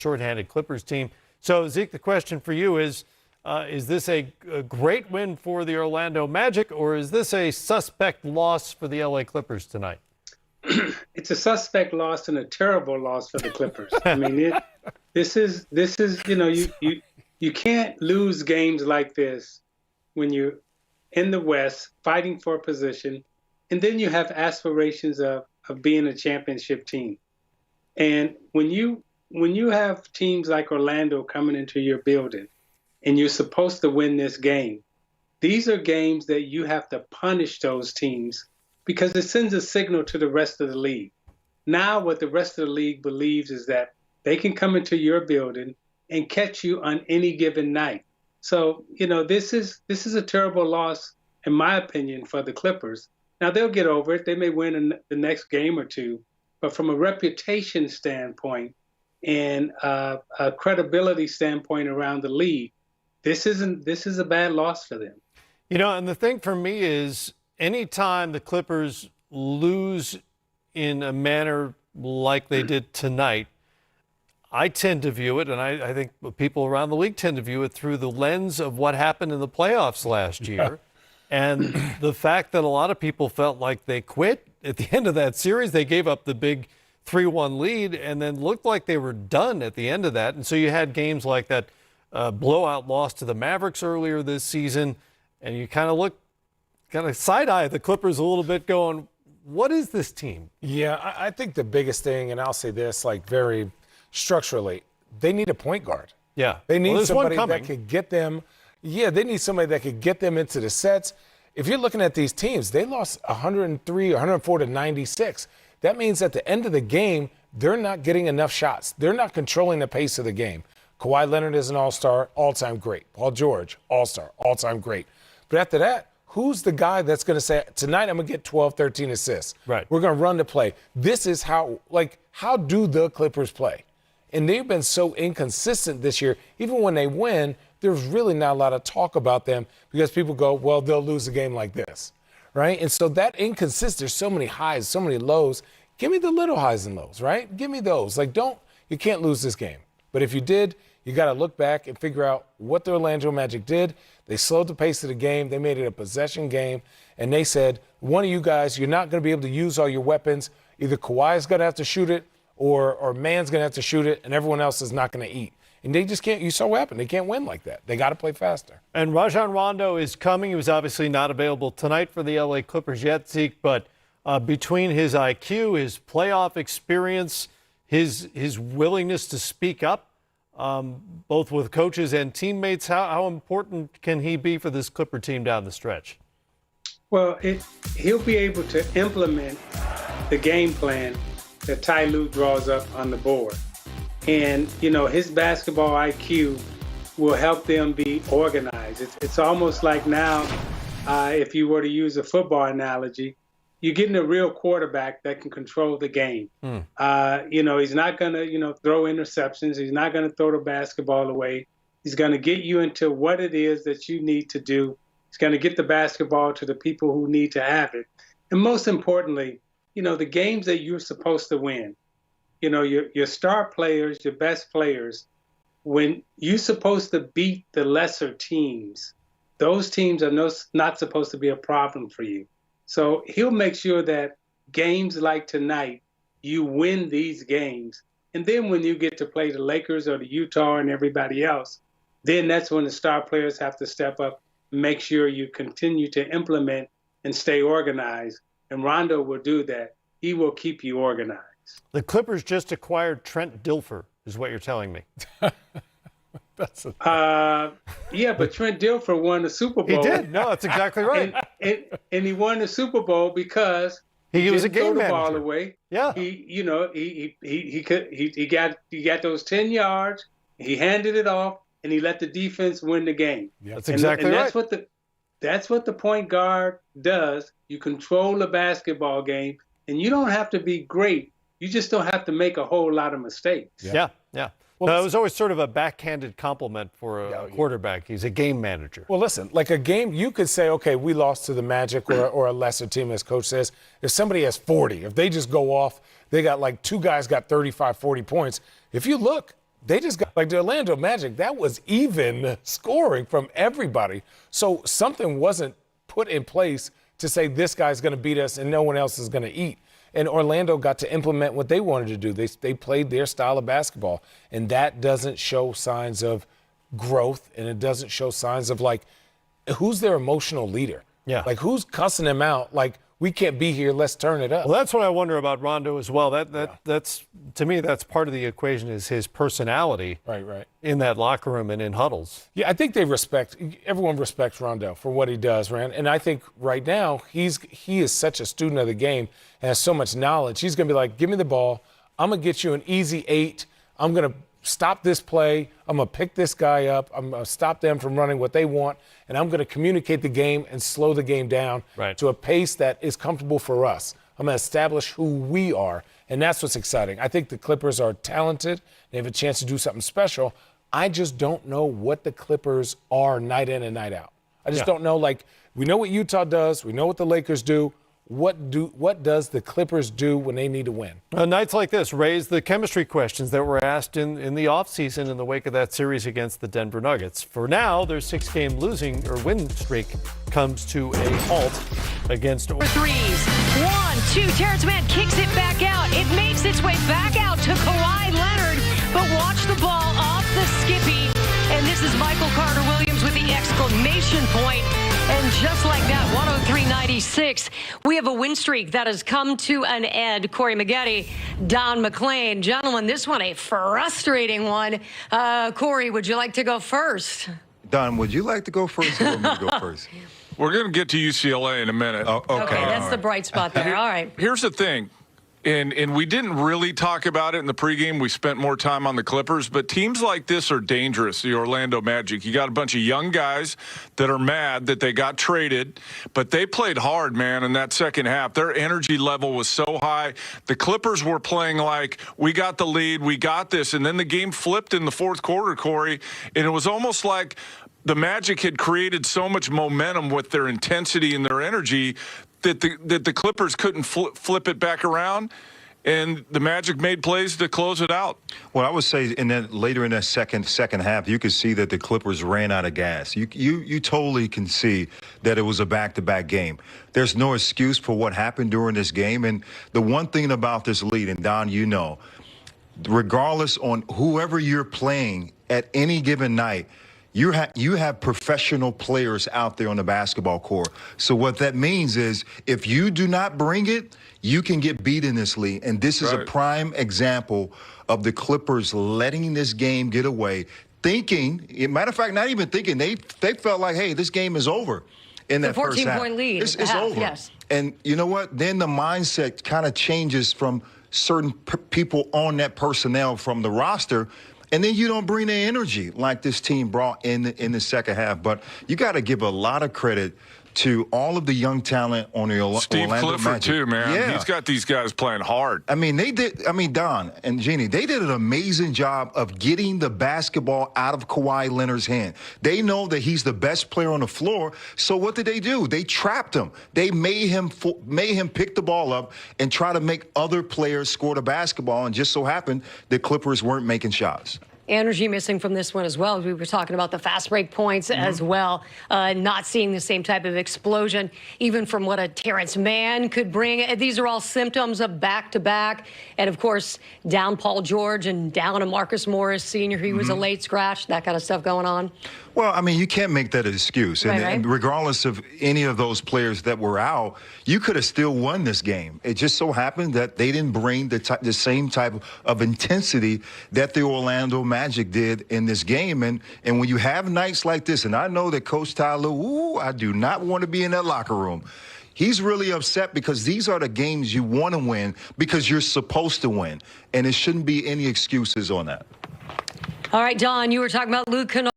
shorthanded Clippers team. So, Zeke, the question for you is this a great win for the Orlando Magic, or is this a suspect loss for the LA Clippers tonight? It's a suspect loss and a terrible loss for the Clippers. I mean, this is you can't lose games like this when you're in the West fighting for a position, and then you have aspirations of being a championship team. And when you have teams like Orlando coming into your building and you're supposed to win this game, these are games that you have to punish those teams because it sends a signal to the rest of the league. Now what the rest of the league believes is that they can come into your building and catch you on any given night. So, this is a terrible loss, in my opinion, for the Clippers. Now, they'll get over it. They may win in the next game or two. But from a reputation standpoint and a credibility standpoint around the league, this is a bad loss for them. And the thing for me is anytime the Clippers lose in a manner like they did tonight, I tend to view it, and I think people around the league tend to view it through the lens of what happened in the playoffs last year. And the fact that a lot of people felt like they quit at the end of that series. They gave up the big 3-1 lead and then looked like they were done at the end of that. And so you had games like that blowout loss to the Mavericks earlier this season, and you kind of side-eye the Clippers a little bit going, what is this team? Yeah, I think the biggest thing, and I'll say this, very structurally, they need a point guard. Yeah. They need somebody that could get them. Yeah, they need somebody that could get them into the sets. If you're looking at these teams, they lost 103 or 104 to 96. That means at the end of the game, they're not getting enough shots. They're not controlling the pace of the game. Kawhi Leonard is an all-star, all-time great. Paul George, all-star, all-time great. But after that, who's the guy that's going to say, tonight I'm going to get 12, 13 assists? Right. We're going to run the play. This is how do the Clippers play? And they've been so inconsistent this year. Even when they win, there's really not a lot of talk about them because people go, well, they'll lose a game like this, right? And so that inconsistent, there's so many highs, so many lows. Give me the little highs and lows, right? Give me those. You can't lose this game. But if you did, you got to look back and figure out what the Orlando Magic did. They slowed the pace of the game. They made it a possession game. And they said, one of you guys, you're not going to be able to use all your weapons. Either Kawhi's going to have to shoot it or Man's going to have to shoot it, and everyone else is not going to eat. And they just can't. You saw what happened. They can't win like that. They got to play faster. And Rajon Rondo is coming. He was obviously not available tonight for the LA Clippers yet, Zeke, but between his IQ, his playoff experience, his willingness to speak up, both with coaches and teammates, how important can he be for this Clipper team down the stretch? Well, he'll be able to implement the game plan that Ty Lue draws up on the board. And, his basketball IQ will help them be organized. It's almost like now, if you were to use a football analogy, you're getting a real quarterback that can control the game. He's not going to, throw interceptions. He's not going to throw the basketball away. He's going to get you into what it is that you need to do. He's going to get the basketball to the people who need to have it. And most importantly, the games that you're supposed to win, your star players, your best players, when you're supposed to beat the lesser teams, those teams are not supposed to be a problem for you. So he'll make sure that games like tonight, you win these games. And then when you get to play the Lakers or the Utah and everybody else, then that's when the star players have to step up and make sure you continue to implement and stay organized. And Rondo will do that. He will keep you organized. The Clippers just acquired Trent Dilfer, is what you're telling me. Yeah, but Trent Dilfer won the Super Bowl. He did. No, that's exactly right. And he won the Super Bowl because he was a game manager. Throw the ball away. Yeah. He got those 10 yards. He handed it off, and he let the defense win the game. Yeah, that's exactly right. That's what the point guard does. You control the basketball game, and you don't have to be great. You just don't have to make a whole lot of mistakes. Yeah. Well, it was always sort of a backhanded compliment for a quarterback. He's a game manager. Well, listen, like a game, you could say, okay, we lost to the Magic or a lesser team, as Coach says. If somebody has 40, if they just go off, they got two guys got 35, 40 points. If you look, they just got, like the Orlando Magic, that was even scoring from everybody. So something wasn't put in place to say this guy's going to beat us and no one else is going to eat. And Orlando got to implement what they wanted to do. They played their style of basketball, and that doesn't show signs of growth, and it doesn't show signs of, like, who's their emotional leader? Yeah. Like, who's cussing them out? Like, we can't be here, let's turn it up. Well, that's what I wonder about Rondo as well. That's, to me, that's part of the equation, is his personality Right. in that locker room and in huddles. Yeah, I think everyone respects Rondo for what he does, Rand. And I think right now he is such a student of the game and has so much knowledge. He's going to be like, give me the ball. I'm going to get you an easy 8. I'm going to stop this play. I'm going to pick this guy up. I'm going to stop them from running what they want. And I'm going to communicate the game and slow the game down to a pace that is comfortable for us. I'm going to establish who we are. And that's what's exciting. I think the Clippers are talented. They have a chance to do something special. I just don't know what the Clippers are night in and night out. I just don't know. Like, we know what Utah does. We know what the Lakers do. What does the Clippers do when they need to win? Nights like this raise the chemistry questions that were asked in the offseason in the wake of that series against the Denver Nuggets. For now, their 6-game win streak comes to a halt against threes. 1, 2, Terrence Mann kicks it back out. It makes its way back out to Kawhi Leonard, but watch the ball off the skippy. And this is Michael Carter-Williams with the exclamation point. And just like that, 103-96, we have a win streak that has come to an end. Corey Maggette, Don McClain. Gentlemen, this one a frustrating one. Corey, would you like to go first? Don, would you like to go first or want me to go first? We're going to get to UCLA in a minute. Oh, okay. That's the bright spot there. All right. Here's the thing. And we didn't really talk about it in the pregame. We spent more time on the Clippers. But teams like this are dangerous, the Orlando Magic. You got a bunch of young guys that are mad that they got traded. But they played hard, man, in that second half. Their energy level was so high. The Clippers were playing like, we got the lead, we got this. And then the game flipped in the fourth quarter, Corey. And it was almost like the Magic had created so much momentum with their intensity and their energy that the Clippers couldn't flip it back around, and the Magic made plays to close it out. Well, I would say later in that second half, you could see that the Clippers ran out of gas. You totally can see that it was a back-to-back game. There's no excuse for what happened during this game. And the one thing about this lead, and Don, you know, regardless on whoever you're playing at any given night, you have professional players out there on the basketball court. So what that means is if you do not bring it, you can get beat in this league. And this is a prime example of the Clippers letting this game get away, thinking, matter of fact, not even thinking, they felt like, hey, this game is over in that first half. 14-point lead. It's over. Yes. And you know what? Then the mindset kind of changes from certain people on that personnel from the roster. And then you don't bring the energy like this team brought in the second half. But you got to give a lot of credit to all of the young talent on the Orlando Clifford, Magic. too, man. Yeah. He's got these guys playing hard. I mean, Don and Jeannie, they did an amazing job of getting the basketball out of Kawhi Leonard's hand. They know that he's the best player on the floor. So what did they do? They trapped him. They made him pick the ball up and try to make other players score the basketball. And just so happened the Clippers weren't making shots. Energy missing from this one as well. We were talking about the fast break points as well. Not seeing the same type of explosion, even from what a Terrence Mann could bring. These are all symptoms of back-to-back. And, of course, down Paul George and down a Marcus Morris Sr. He was a late scratch, that kind of stuff going on. Well, I mean, you can't make that an excuse. And regardless of any of those players that were out, you could have still won this game. It just so happened that they didn't bring the same type of intensity that the Orlando Magic did in this game. And when you have nights like this, and I know that Coach Tyler, I do not want to be in that locker room. He's really upset because these are the games you want to win because you're supposed to win. And it shouldn't be any excuses on that. All right, Don, you were talking about Luke Kennard.